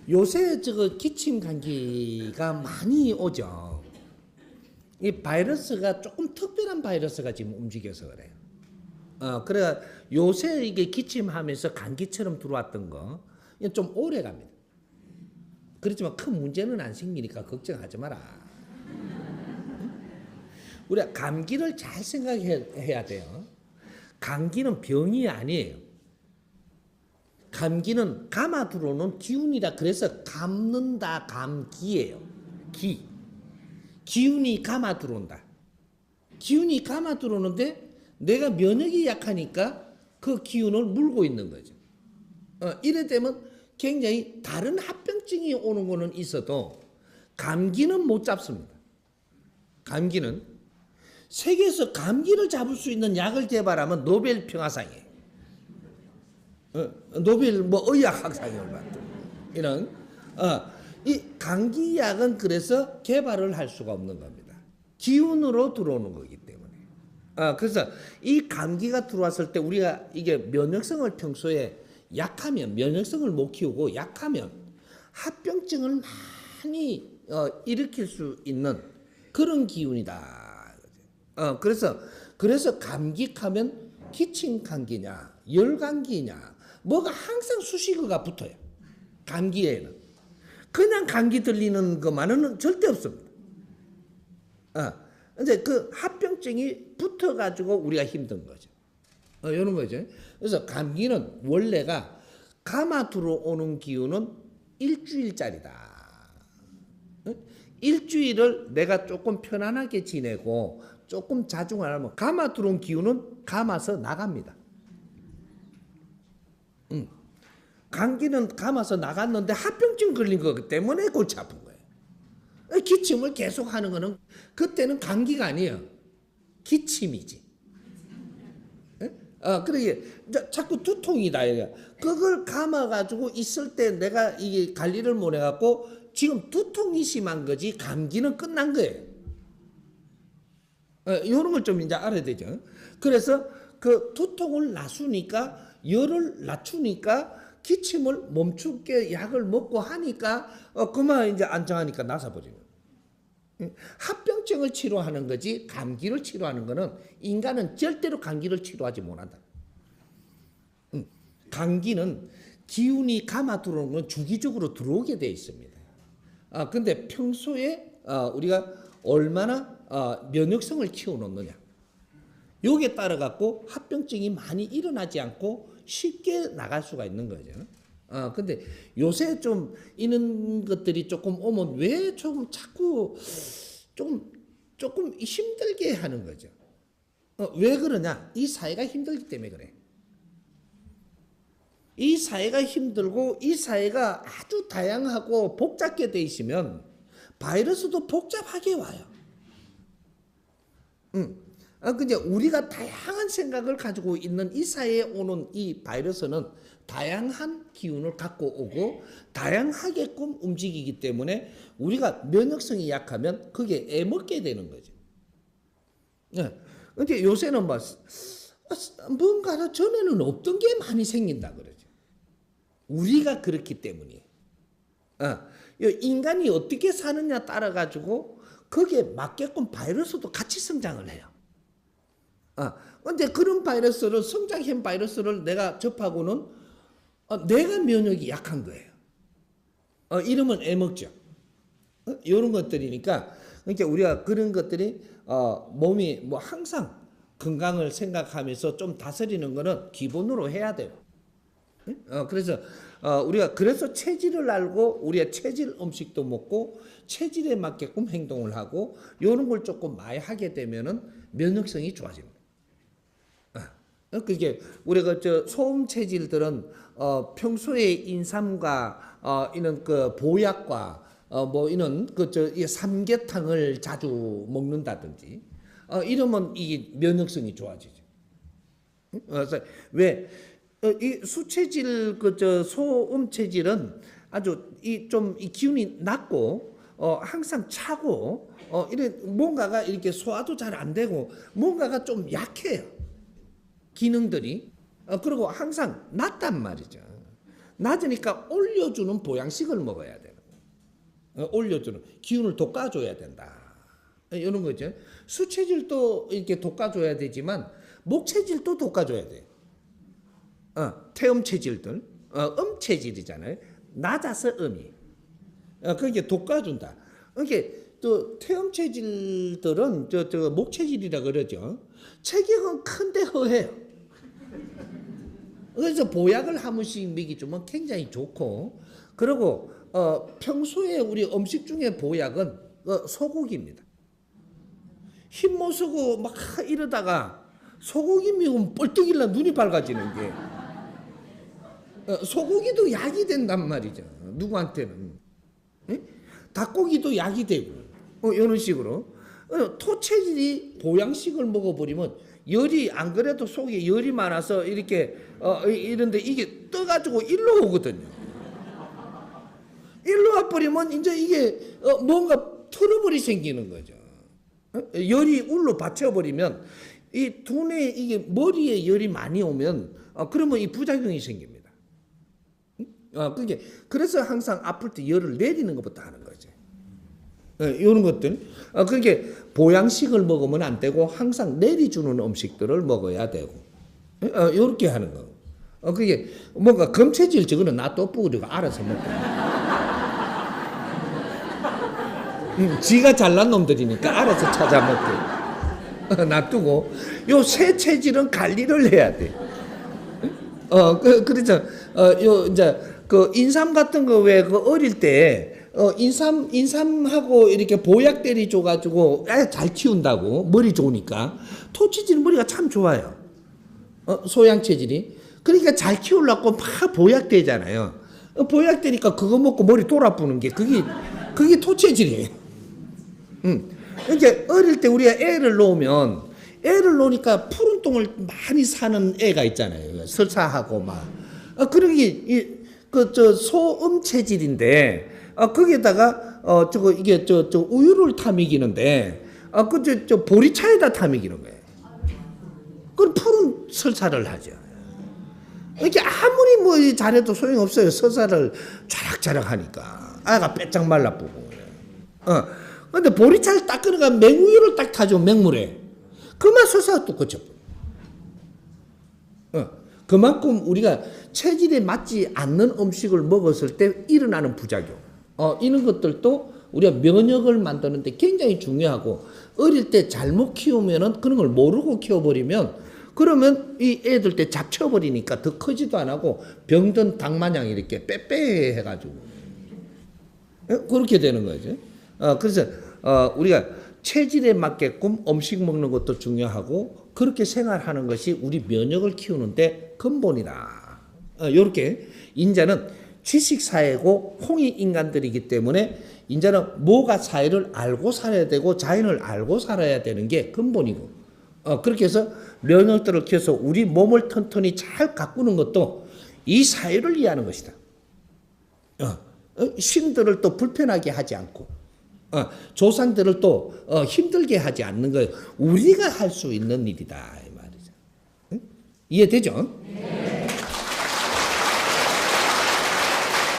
요새 저거 기침 감기가 많이 오죠. 이 바이러스가 조금 특별한 바이러스가 지금 움직여서 그래요. 그래 요새 이게 기침하면서 감기처럼 들어왔던 거 좀 오래 갑니다. 그렇지만 큰 문제는 안 생기니까 걱정하지 마라. 우리가 감기를 잘 생각해야 돼요. 감기는 병이 아니에요. 감기는 감아 들어오는 기운이라 그래서 감는다 감기예요. 기운이 감아 들어온다. 기운이 감아 들어오는데 내가 면역이 약하니까 그 기운을 물고 있는 거죠. 이래 되면 굉장히 다른 합병증이 오는 거는 있어도 감기는 못 잡습니다. 감기는 세계에서 감기를 잡을 수 있는 약을 개발하면 노벨 평화상이에요. 노벨 의학학상을 받고 이런 이 감기약은 그래서 개발을 할 수가 없는 겁니다. 기운으로 들어오는 거기 때문에. 그래서 이 감기가 들어왔을 때 우리가 이게 면역성을 평소에 약하면 면역성을 못 키우고 약하면 합병증을 많이 일으킬 수 있는 그런 기운이다. 그래서 감기하면 기침 감기냐 열감기냐 뭐가 항상 수식어가 붙어요. 감기에는 그냥 감기 들리는 것만은 절대 없습니다. 이제 그 합병증이 붙어가지고 우리가 힘든 거죠. 이런 거죠. 그래서 감기는 원래가 감아 들어오는 기운은 일주일짜리다. 일주일을 내가 조금 편안하게 지내고 조금 자중을 하면 감아 들어온 기운은 감아서 나갑니다. 감기는 감아서 나갔는데 합병증 걸린 거 때문에 골치 아픈 거예요. 기침을 계속 하는 거는 그때는 감기가 아니에요. 기침이지. 그러게 자꾸 두통이다. 그걸 감아가지고 있을 때 내가 이게 관리를 못 해갖고 지금 두통이 심한 거지 감기는 끝난 거예요. 이런 걸 좀 이제 알아야 되죠. 그래서 그 두통을 낮추니까 열을 낮추니까 기침을 멈추게 약을 먹고 하니까 그만 이제 안정하니까 나서버리는. 합병증을 치료하는 거지 감기를 치료하는 거는 인간은 절대로 감기를 치료하지 못한다. 감기는 기운이 감아 들어오는 건 주기적으로 들어오게 되어 있습니다. 근데 평소에 우리가 얼마나 면역성을 키워놓느냐 요게 따라 갖고 합병증이 많이 일어나지 않고 쉽게 나갈 수가 있는 거죠. 근데 요새 좀 이런 것들이 조금 오면 왜 조금 자꾸 조금 힘들게 하는 거죠. 왜 그러냐? 이 사회가 힘들기 때문에 그래. 이 사회가 힘들고 이 사회가 아주 다양하고 복잡게 돼 있으면 바이러스도 복잡하게 와요. 근데 우리가 다양한 생각을 가지고 있는 이 사회에 오는 이 바이러스는 다양한 기운을 갖고 오고 다양하게끔 움직이기 때문에 우리가 면역성이 약하면 그게 애먹게 되는 거죠. 근데 요새는 뭔가 전에는 없던 게 많이 생긴다 그러죠. 우리가 그렇기 때문이에요. 인간이 어떻게 사느냐 따라 가지고 거기에 맞게끔 바이러스도 같이 성장을 해요. 근데 그런 바이러스를 성장형 바이러스를 내가 접하고는 내가 면역이 약한 거예요. 이러면 애먹죠. 이런 것들이니까 그러니까 우리가 그런 것들이 몸이 뭐 항상 건강을 생각하면서 좀 다스리는 거는 기본으로 해야 돼요. 그래서 우리가 그래서 체질을 알고 우리가 체질 음식도 먹고 체질에 맞게끔 행동을 하고 이런 걸 조금 많이 하게 되면은 면역성이 좋아집니다. 그게 우리가 소음 체질들은 평소에 인삼과 이런 그 보약과 뭐 이런 이 삼계탕을 자주 먹는다든지 이러면 이 면역성이 좋아지죠. 그래서 왜 이 수체질 소음 체질은 아주 이 기운이 낮고 항상 차고 이래 뭔가가 이렇게 소화도 잘 안 되고 뭔가가 좀 약해요. 기능들이 그리고 항상 낮단 말이죠. 낮으니까 올려주는 보양식을 먹어야 되는 거예요. 올려주는 기운을 돋궈줘야 된다. 이런 거죠. 수체질도 이렇게 돋궈줘야 되지만 목체질도 돋궈줘야 돼요. 태음체질들, 음체질이잖아요. 낮아서 음이. 그게 돋궈준다. 이게 또 태음체질들은 저 목체질이라 그러죠. 체격은 큰데 허해요. 그래서 보약을 한 번씩 먹이주면 굉장히 좋고, 그리고 평소에 우리 음식 중에 보약은 소고기입니다. 흰 못 쓰고 막 이러다가 소고기 먹으면 뻘떡일라 눈이 밝아지는 게 소고기도 약이 된단 말이죠. 누구한테는. 닭고기도 약이 되고 이런 식으로 토체질이 보양식을 먹어버리면 열이 안 그래도 속에 열이 많아서 이렇게 이런데 이게 떠가지고 일로 오거든요. 일로 와버리면 이제 이게 뭔가 트러블이 생기는 거죠. 열이 울로 받쳐버리면 이 두뇌 이게 머리에 열이 많이 오면 그러면 이 부작용이 생깁니다. 그게 그래서 항상 아플 때 열을 내리는 것부터 하는 거죠. 이런 것들. 그게 보양식을 먹으면 안 되고 항상 내리주는 음식들을 먹어야 되고 이렇게 하는 거. 그게 뭔가 검체질 저거는 놔둬 뿌리고 알아서 먹고. 지가 잘난 놈들이니까 알아서 찾아 먹고 놔두고 요 새 체질은 관리를 해야 돼. 그래서 요 이제 그 인삼 같은 거 왜 그 어릴 때 인삼하고 이렇게 보약 때리 줘가지고 잘 키운다고 머리 좋으니까 토치질 머리가 참 좋아요. 소양 체질이. 그러니까 잘 키우려고 막 보약 되잖아요. 보약 되니까 그거 먹고 머리 돌아부는 게 그게 토체질이에요. 그러니까 어릴 때 우리가 애를 놓으니까 푸른 똥을 많이 사는 애가 있잖아요. 설사하고 막. 그러기 저 소음 체질인데 거기에다가 이게 우유를 타 먹이는데 저 보리차에다 타 먹이는 거예요. 그럼 푸른 설사를 하죠. 이렇게 아무리 뭐 잘해도 소용없어요. 설사를 자락자락 하니까 아가 빼짝 말라보고. 근데 보리차를 딱 끓여가 맹우유를 딱 타죠. 맹물에. 그만 설사가 또 거쳐. 그만큼 우리가 체질에 맞지 않는 음식을 먹었을 때 일어나는 부작용. 이런 것들도 우리가 면역을 만드는데 굉장히 중요하고, 어릴 때 잘못 키우면은 그런 걸 모르고 키워버리면 그러면 이 애들 때 잡쳐버리니까 더 크지도 안 하고 병든 닭 마냥 이렇게 빼빼해가지고 그렇게 되는 거죠. 그래서 우리가 체질에 맞게끔 음식 먹는 것도 중요하고 그렇게 생활하는 것이 우리 면역을 키우는데 근본이다. 이렇게 인자는 지식사회고 홍익인간들이기 때문에 인자는 뭐가 사회를 알고 살아야 되고 자연을 알고 살아야 되는 게 근본이고, 그렇게 해서 면역들을 키워서 우리 몸을 튼튼히 잘 가꾸는 것도 이 사회를 위하는 것이다. 신들을 또 불편하게 하지 않고 조상들을 또 힘들게 하지 않는 거 우리가 할 수 있는 일이다 이 말이죠. 이해되죠? 네.